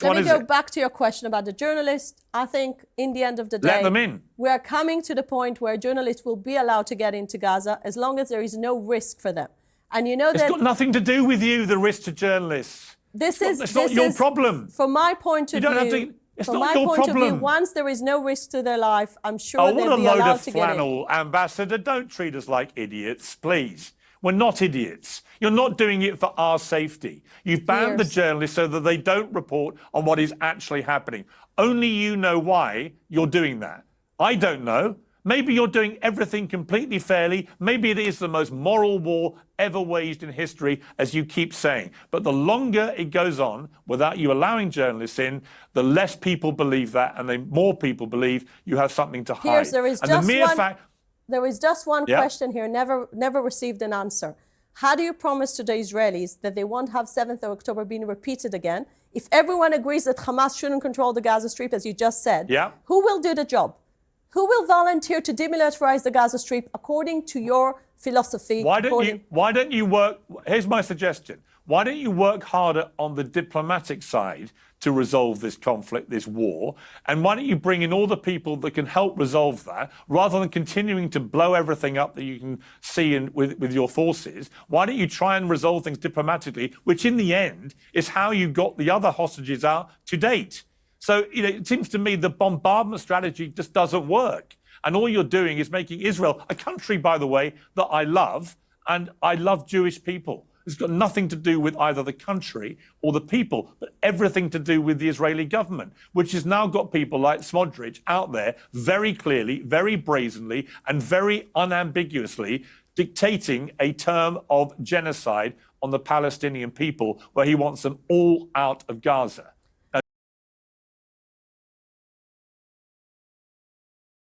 Let me go back to your question about the journalists. I think in the end of the day, let them in. We are coming to the point where journalists will be allowed to get into Gaza as long as there is no risk for them. And you know it's got nothing to do with you, the risk to journalists. It's not your problem. From my point of view, It's not your problem. Once there is no risk to their life, I'm sure they'll be allowed to get in. What a load of flannel, Ambassador. Don't treat us like idiots, please. We're not idiots. You're not doing it for our safety. You've banned the journalists so that they don't report on what is actually happening. Only you know why you're doing that. I don't know. Maybe you're doing everything completely fairly. Maybe it is the most moral war ever waged in history, as you keep saying. But the longer it goes on without you allowing journalists in, the less people believe that, and the more people believe you have something to hide. Piers, there is just one question here, never received an answer. How do you promise to the Israelis that they won't have 7th of October being repeated again? If everyone agrees that Hamas shouldn't control the Gaza Strip, as you just said, who will do the job? Who will volunteer to demilitarize the Gaza Strip according to your philosophy? Why don't you work? Here's my suggestion. Why don't you work harder on the diplomatic side to resolve this conflict, this war? And why don't you bring in all the people that can help resolve that, rather than continuing to blow everything up that you can see with your forces? Why don't you try and resolve things diplomatically, which in the end is how you got the other hostages out to date? So, it seems to me the bombardment strategy just doesn't work. And all you're doing is making Israel, a country, by the way, that I love, and I love Jewish people. It's got nothing to do with either the country or the people, but everything to do with the Israeli government, which has now got people like Smotrich out there very clearly, very brazenly, and very unambiguously dictating a term of genocide on the Palestinian people, where he wants them all out of Gaza.